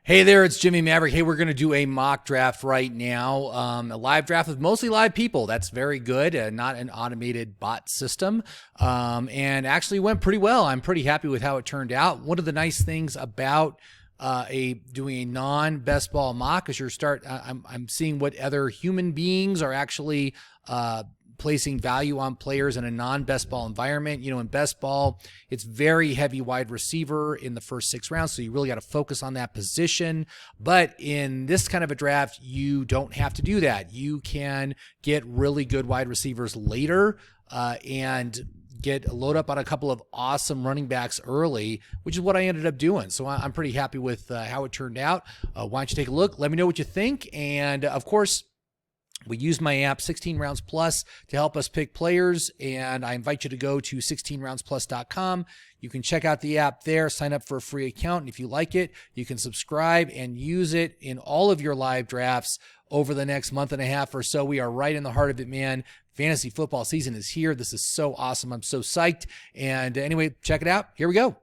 Hey there, it's Jimmy Maverick. Hey, we're going to do a mock draft right now. A live draft with mostly live people. That's very good. Not an automated bot system. And actually went pretty well. I'm pretty happy with how it turned out. One of the nice things about doing a non-best ball mock is I'm seeing what other human beings are actually placing value on players in a non-best ball environment. You know, in best ball, it's very heavy wide receiver in the first 6 rounds, so you really got to focus on that position. But in this kind of a draft, you don't have to do that. You can get really good wide receivers later and load up on a couple of awesome running backs early, which is what I ended up doing. So I'm pretty happy with how it turned out. Why don't you take a look? Let me know what you think. And of course, we use my app 16 Rounds Plus to help us pick players, and I invite you to go to 16roundsplus.com. You can check out the app there, sign up for a free account, and if you like it, you can subscribe and use it in all of your live drafts over the next month and a half or so. We are right in the heart of it, man. Fantasy football season is here. This is so awesome. I'm so psyched. And anyway, check it out. Here we go.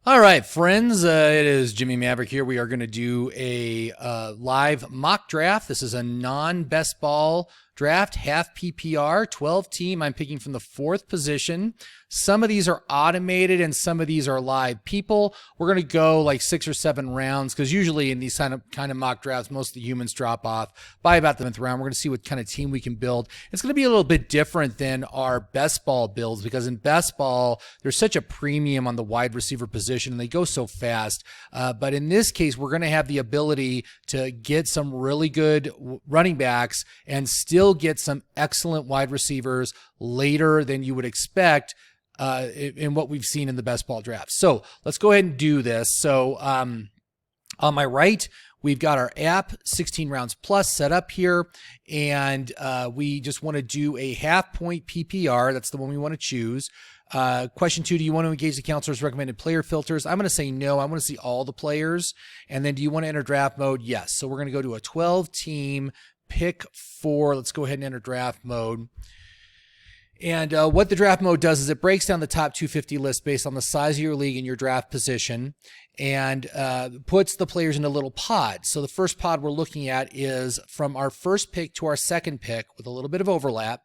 All right, friends, it is Jimmy Maverick here. We are going to do a live mock draft. This is a non-best ball draft, half PPR, 12 team. I'm picking from the 4th position. Some of these are automated and some of these are live people. We're going to go like 6 or 7 rounds because usually in these kind of mock drafts, most of the humans drop off by about the 10th round. We're going to see what kind of team we can build. It's going to be a little bit different than our best ball builds because in best ball, there's such a premium on the wide receiver position and they go so fast. But in this case, we're going to have the ability to get some really good running backs and still get some excellent wide receivers later than you would expect in what we've seen in the best ball draft. So let's go ahead and do this. So on my right, we've got our app 16 Rounds Plus set up here, and we just want to do a half point PPR. That's the one we want to choose. Question 2, do you want to engage the counselor's recommended player filters? I'm going to say no. I want to see all the players. And then do you want to enter draft mode? Yes. So we're going to go to a 12 team pick 4. Let's go ahead and enter draft mode. And what the draft mode does is it breaks down the top 250 list based on the size of your league and your draft position and puts the players into little pods. So the first pod we're looking at is from our first pick to our second pick with a little bit of overlap.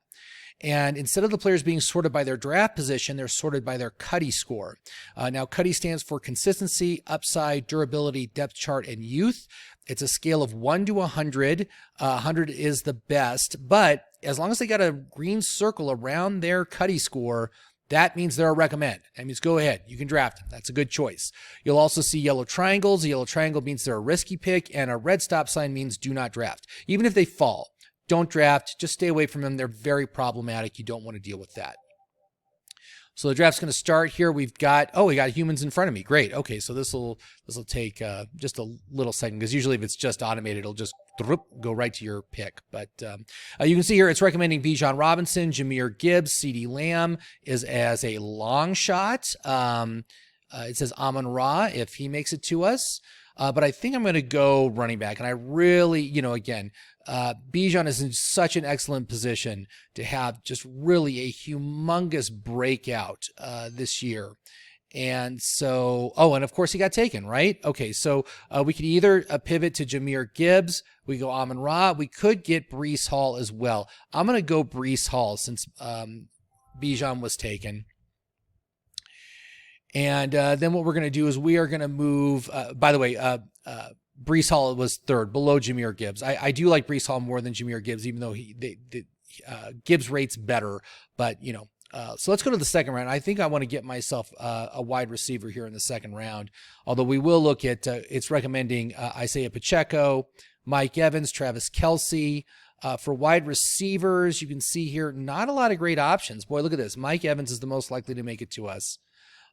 And instead of the players being sorted by their draft position, they're sorted by their Cuddy score. Now, Cuddy stands for consistency, upside, durability, depth chart, and youth. It's a scale of 1 to 100. 100 is the best, but as long as they got a green circle around their Cuddy score, that means they're a recommend. That means go ahead. You can draft them. That's a good choice. You'll also see yellow triangles. A yellow triangle means they're a risky pick, and a red stop sign means do not draft. Even if they fall, don't draft. Just stay away from them. They're very problematic. You don't want to deal with that. So the draft's going to start here. We got humans in front of me. Great. Okay, so this will take just a little second because usually if it's just automated, it'll just go right to your pick. But you can see here it's recommending Bijan Robinson, Jahmyr Gibbs, CeeDee Lamb is as a long shot. It says Amon-Ra if he makes it to us. But I think I'm going to go running back. And I really, again, Bijan is in such an excellent position to have just really a humongous breakout this year. And so, and of course he got taken, right? Okay, so we could either pivot to Jahmyr Gibbs, we go Amon-Ra, we could get Breece Hall as well. I'm going to go Breece Hall since Bijan was taken. And then what we're going to do is we are going to move, by the way, Breece Hall was 3rd, below Jahmyr Gibbs. I do like Breece Hall more than Jahmyr Gibbs, even though Gibbs rates better. But, so let's go to the second round. I think I want to get myself a wide receiver here in the second round, although we will look at, it's recommending Isaiah Pacheco, Mike Evans, Travis Kelce. For wide receivers, you can see here, not a lot of great options. Boy, look at this. Mike Evans is the most likely to make it to us.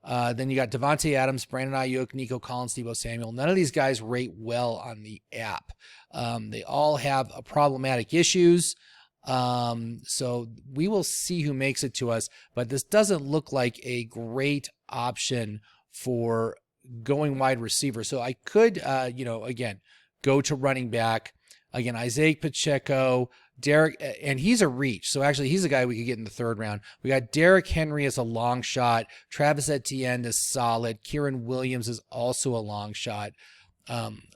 Then you got Devontae Adams, Brandon Ayuk, Nico Collins, Deebo Samuel. None of these guys rate well on the app. They all have problematic issues. So we will see who makes it to us, but this doesn't look like a great option for going wide receiver. So I could, again, go to running back. Again, Isaiah Pacheco Derek, and he's a reach. So actually, he's a guy we could get in the third round. We got Derrick Henry as a long shot. Travis Etienne is solid. Kieran Williams is also a long shot.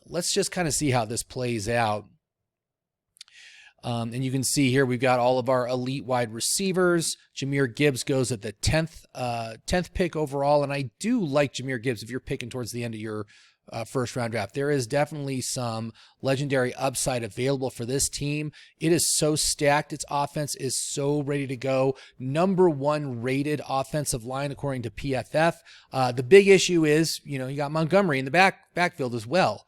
Let's just kind of see how this plays out. And you can see here we've got all of our elite wide receivers. Jahmyr Gibbs goes at the 10th pick overall, and I do like Jahmyr Gibbs if you're picking towards the end of your first round draft. There is definitely some legendary upside available for this team. It is so stacked. Its offense is so ready to go. Number 1 rated offensive line according to PFF. The big issue is, you got Montgomery in the backfield as well.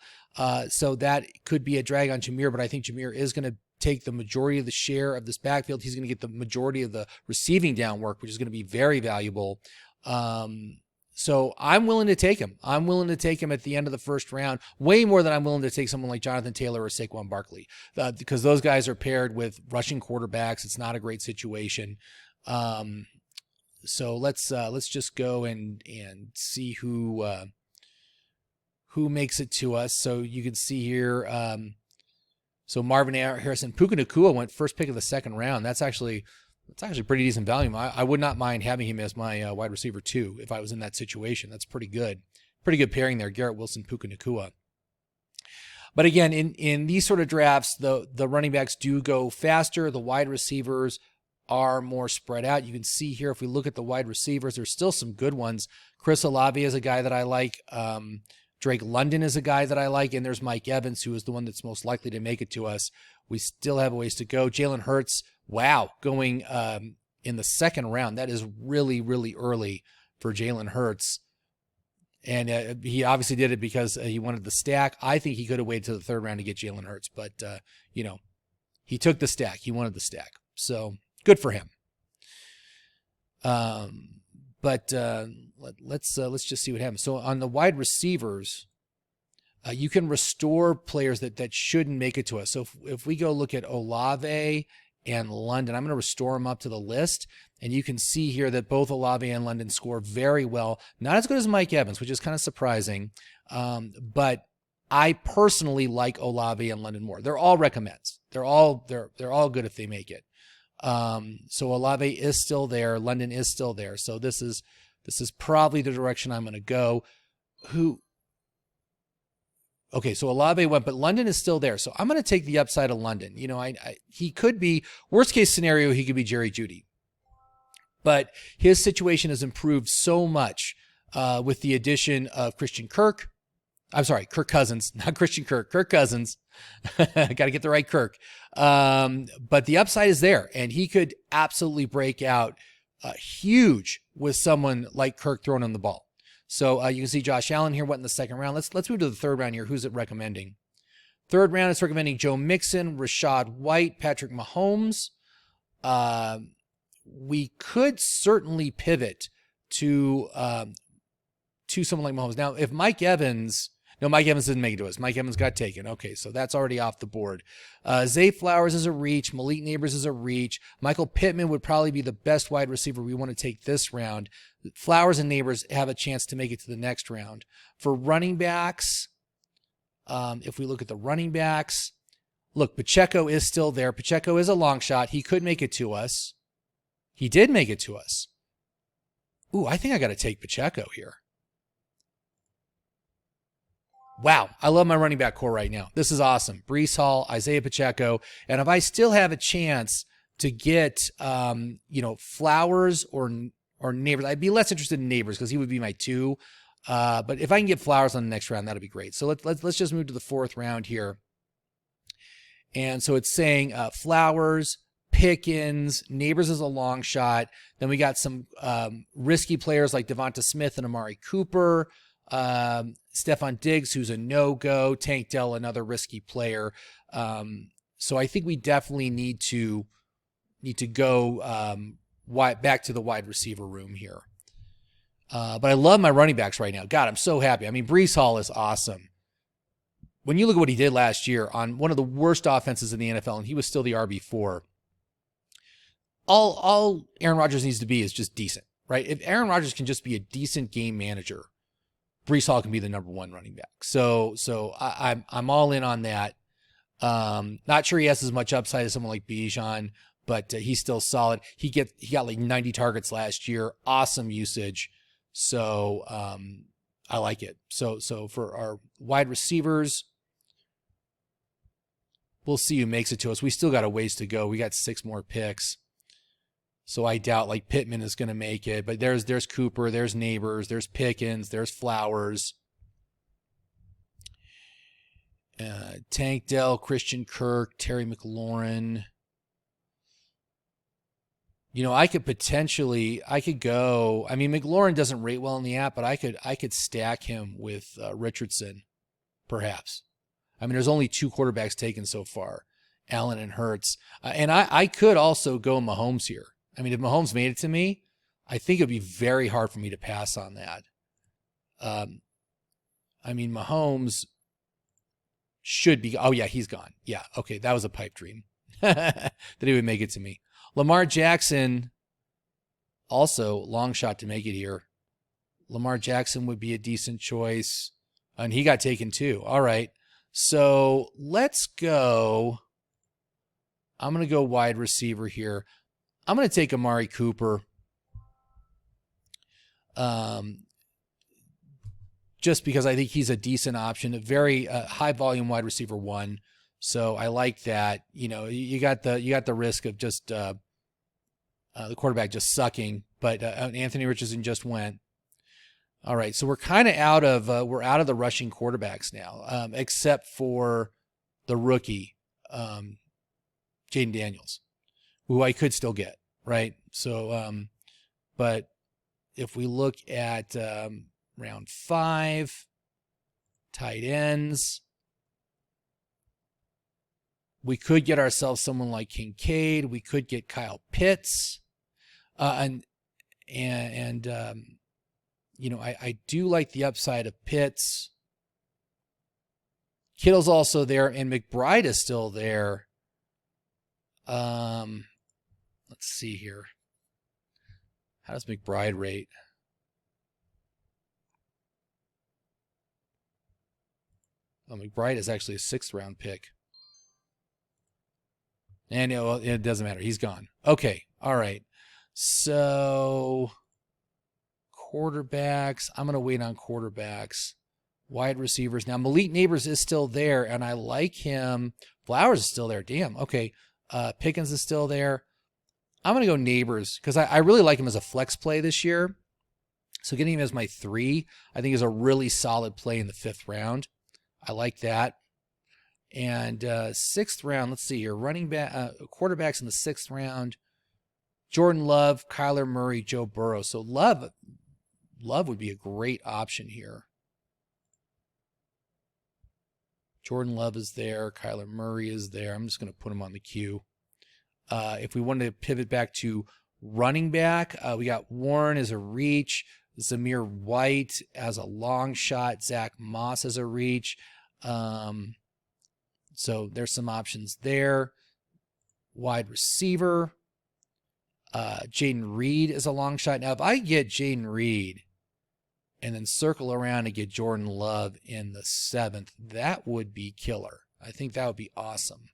So that could be a drag on Jahmyr, but I think Jahmyr is going to take the majority of the share of this backfield. He's going to get the majority of the receiving down work, which is going to be very valuable. So I'm willing to take him. I'm willing to take him at the end of the first round, way more than I'm willing to take someone like Jonathan Taylor or Saquon Barkley, because those guys are paired with rushing quarterbacks. It's not a great situation. So let's just go and see who makes it to us. So you can see here, so Marvin Harrison, Puka Nacua went first pick of the second round. That's actually pretty decent value. I would not mind having him as my wide receiver 2 if I was in that situation. That's pretty good. Pretty good pairing there, Garrett Wilson, Puka Nacua. But again, in these sort of drafts, the running backs do go faster. The wide receivers are more spread out. You can see here, if we look at the wide receivers, there's still some good ones. Chris Olave is a guy that I like. Drake London is a guy that I like, and there's Mike Evans, who is the one that's most likely to make it to us. We still have a ways to go. Jalen Hurts, wow, going in the second round. That is really, really early for Jalen Hurts. And he obviously did it because he wanted the stack. I think he could have waited to the third round to get Jalen Hurts, but, he took the stack. He wanted the stack. So good for him. But let's just see what happens. So on the wide receivers, you can restore players that shouldn't make it to us. So if we go look at Olave and London, I'm going to restore them up to the list. And you can see here that both Olave and London score very well. Not as good as Mike Evans, which is kind of surprising. But I personally like Olave and London more. They're all recommends. They're all good if they make it. So Olave is still there. London is still there. So this is probably the direction I'm going to go. Okay, so Olave went, but London is still there. So I'm going to take the upside of London. He could be, worst case scenario, he could be Jerry Jeudy. But his situation has improved so much with the addition of Kirk Cousins, not Christian Kirk, Kirk Cousins. Got to get the right Kirk. But the upside is there, and he could absolutely break out huge with someone like Kirk throwing him the ball. So you can see Josh Allen here went in the second round. Let's move to the third round here. Who's it recommending? Third round, it's recommending Joe Mixon, Rashad White, Patrick Mahomes. We could certainly pivot to someone like Mahomes. Now, if Mike Evans didn't make it to us. Mike Evans got taken. Okay, so that's already off the board. Zay Flowers is a reach. Malik Neighbors is a reach. Michael Pittman would probably be the best wide receiver we want to take this round. Flowers and Neighbors have a chance to make it to the next round. For running backs, if we look at the running backs, look, Pacheco is still there. Pacheco is a long shot. He could make it to us. He did make it to us. Ooh, I think I got to take Pacheco here. Wow, I love my running back core right now. This is awesome. Breece Hall, Isaiah Pacheco, and if I still have a chance to get, Flowers or Neighbors, I'd be less interested in Neighbors because he would be my 2. But if I can get Flowers on the next round, that'd be great. So let's just move to the fourth round here. And so it's saying Flowers, Pickens, Neighbors is a long shot. Then we got some risky players like Devonta Smith and Amari Cooper. Stephon Diggs, who's a no-go, Tank Dell, another risky player. So I think we definitely need to go back to the wide receiver room here. But I love my running backs right now. God, I'm so happy. I mean, Breece Hall is awesome. When you look at what he did last year on one of the worst offenses in the NFL, and he was still the RB4, all Aaron Rodgers needs to be is just decent, right? If Aaron Rodgers can just be a decent game manager, Breece Hall can be the number 1 running back. So I'm all in on that. Not sure he has as much upside as someone like Bijan, but he's still solid. He got like 90 targets last year. Awesome usage. So I like it. So for our wide receivers, we'll see who makes it to us. We still got a ways to go. We got 6 more picks. So I doubt like Pittman is going to make it. But there's Cooper, there's Neighbors, there's Pickens, there's Flowers. Tank Dell, Christian Kirk, Terry McLaurin. You know, I could go. I mean, McLaurin doesn't rate well in the app, but I could stack him with Richardson, perhaps. I mean, there's only 2 quarterbacks taken so far, Allen and Hurts. And I could also go Mahomes here. I mean, if Mahomes made it to me, I think it'd be very hard for me to pass on that. I mean, Mahomes should be. Oh, yeah, he's gone. Yeah, okay, that was a pipe dream that he would make it to me. Lamar Jackson, also long shot to make it here. Lamar Jackson would be a decent choice. And he got taken too. All right. So let's go. I'm going to go wide receiver here. I'm going to take Amari Cooper. Just because I think he's a decent option, a very high volume wide receiver 1. So I like that. You know, you got the risk of just the quarterback just sucking, but Anthony Richardson just went. All right, so we're kind of out of the rushing quarterbacks now, except for the rookie, Jaden Daniels, who I could still get, right? So, but if we look at round 5, tight ends, we could get ourselves someone like Kincaid. We could get Kyle Pitts, and you know, I do like the upside of Pitts. Kittle's also there, and McBride is still there. Let's see here. How does McBride rate? Oh, McBride is actually a 6th round pick. And it doesn't matter. He's gone. Okay. All right. So quarterbacks. I'm going to wait on quarterbacks. Wide receivers. Now, Malik Neighbors is still there, and I like him. Flowers is still there. Damn. Okay. Pickens is still there. I'm going to go Neighbors because I really like him as a flex play this year. So getting him as my 3, I think is a really solid play in the 5th round. I like that. And 6th round, let's see here. Running back, quarterbacks in the 6th round. Jordan Love, Kyler Murray, Joe Burrow. So Love would be a great option here. Jordan Love is there. Kyler Murray is there. I'm just going to put him on the queue. If we wanted to pivot back to running back, we got Warren as a reach. Zamir White as a long shot. Zach Moss as a reach. So there's some options there. Wide receiver. Jaden Reed is a long shot. Now, if I get Jaden Reed and then circle around and get Jordan Love in the 7th, that would be killer. I think that would be awesome.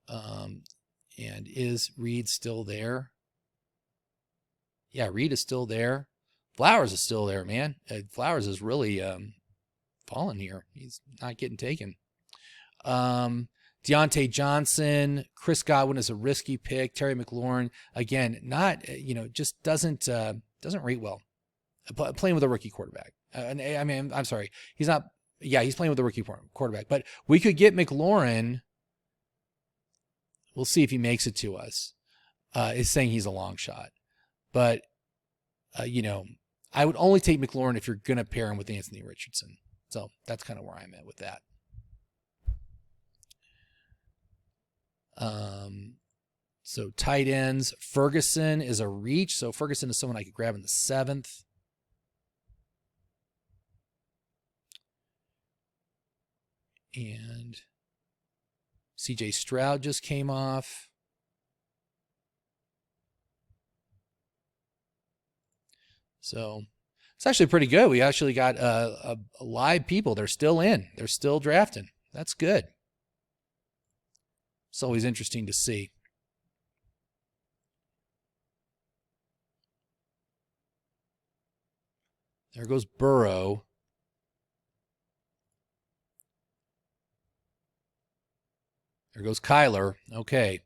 And is Reed still there? Yeah, Reed is still there. Flowers is still there, man. Flowers is really fallen here. He's not getting taken. Deontay Johnson, Chris Godwin is a risky pick. Terry McLaurin, again, not, just doesn't rate well. Playing with a rookie quarterback. I mean, I'm sorry. He's not, he's playing with a rookie quarterback. But we could get McLaurin. We'll see if he makes it to us. Is saying he's a long shot. But, I would only take McLaurin if you're going to pair him with Anthony Richardson. So that's kind of where I'm at with that. So tight ends, Ferguson is a reach. So Ferguson is someone I could grab in the 7th. And CJ Stroud just came off. So it's actually pretty good. We actually got live people. They're still in. They're still drafting. That's good. It's always interesting to see. There goes Burrow. There goes Kyler. Okay.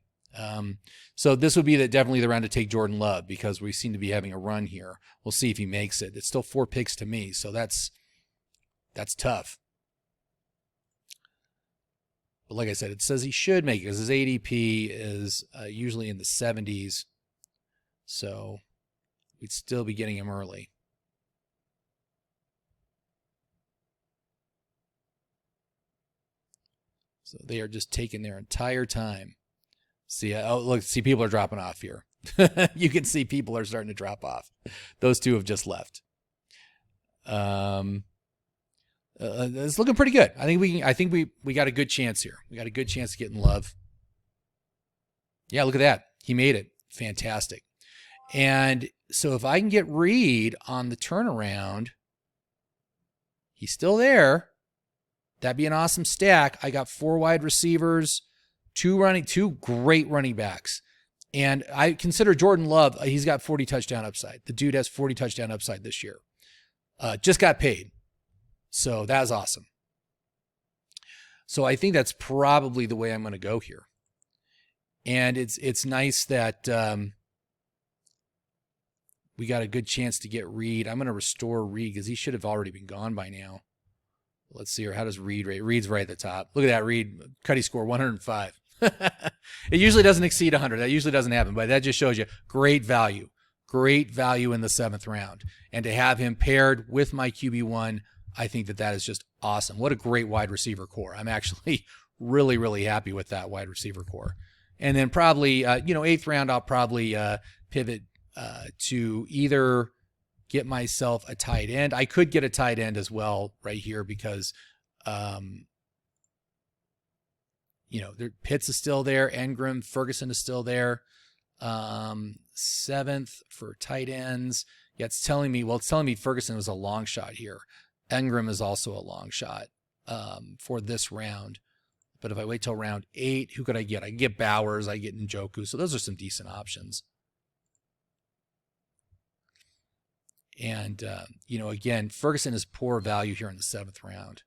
So this would be definitely the round to take Jordan Love because we seem to be having a run here. We'll see if he makes it. It's still 4 picks to me, so that's tough. But like I said, it says he should make it because his ADP is usually in the 70s. So we'd still be getting him early. So they are just taking their entire time. See, look, people are dropping off here. You can see people are starting to drop off. Those two have just left. It's looking pretty good. I think we got a good chance here. We got a good chance of getting Love. Yeah, look at that. He made it. Fantastic. And so if I can get Reed on the turnaround, he's still there. That'd be an awesome stack. I got 4 wide receivers, 2 great running backs. And I consider Jordan Love, he's got 40 touchdown upside. The dude has 40 touchdown upside this year. Just got paid. So that was awesome. So I think that's probably the way I'm going to go here. And it's nice that we got a good chance to get Reed. I'm going to restore Reed because he should have already been gone by now. Let's see here. How does Reed rate? Reed's right at the top. Look at that, Reed. Cuddy score 105. It usually doesn't exceed 100. That usually doesn't happen, but that just shows you great value. Great value in the 7th round. And to have him paired with my QB1, I think that is just awesome. What a great wide receiver core. I'm actually really, really happy with that wide receiver core. And then probably, 8th round, I'll probably pivot to either get myself a tight end. I could get a tight end as well right here because, Pitts is still there. Engram, Ferguson is still there. 7th for tight ends. Yeah, it's telling me Ferguson was a long shot here. Engram is also a long shot for this round. But if I wait till round 8, who could I get? I can get Bowers. I get Njoku. So those are some decent options. And, again, Ferguson is poor value here in the 7th round.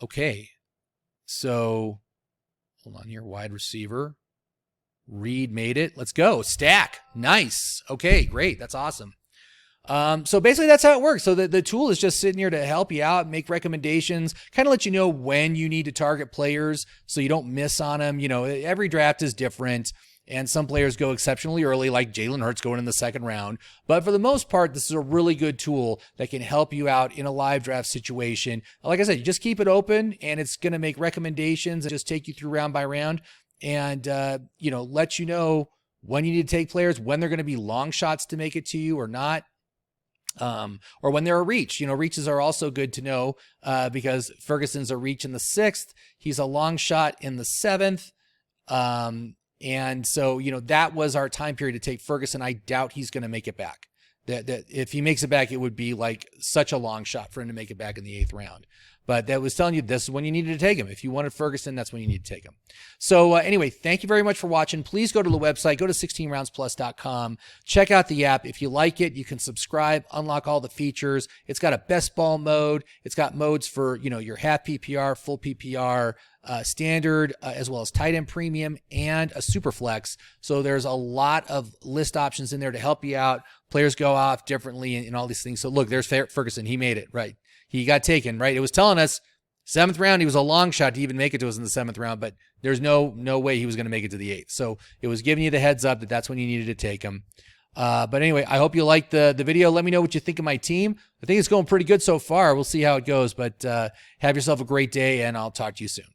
Okay. So, hold on here. Wide receiver. Reed made it. Let's go. Stack. Nice. Okay, great. That's awesome. So basically that's how it works. So the tool is just sitting here to help you out, make recommendations, kind of let you know when you need to target players so you don't miss on them. Every draft is different. And some players go exceptionally early, like Jalen Hurts going in the 2nd round. But for the most part, this is a really good tool that can help you out in a live draft situation. Like I said, you just keep it open, and it's going to make recommendations and just take you through round by round and, let you know when you need to take players, when they're going to be long shots to make it to you or not. Or when they're a reach. Reaches are also good to know because Ferguson's a reach in the 6th. He's a long shot in the 7th. And so, that was our time period to take Ferguson. I doubt he's going to make it back. That if he makes it back, it would be like such a long shot for him to make it back in the 8th round. But that was telling you this is when you needed to take him. If you wanted Ferguson, that's when you need to take him. So anyway, thank you very much for watching. Please go to the website, go to 16roundsplus.com. Check out the app. If you like it, you can subscribe, unlock all the features. It's got a best ball mode. It's got modes for, your half PPR, full PPR, standard, as well as tight end premium and a super flex. So there's a lot of list options in there to help you out. Players go off differently and all these things. So look, there's Ferguson. He made it, right? He got taken, right? It was telling us 7th round, he was a long shot to even make it to us in the 7th round, but there's no way he was going to make it to the 8th. So it was giving you the heads up that that's when you needed to take him. But anyway, I hope you liked the video. Let me know what you think of my team. I think it's going pretty good so far. We'll see how it goes, but have yourself a great day, and I'll talk to you soon.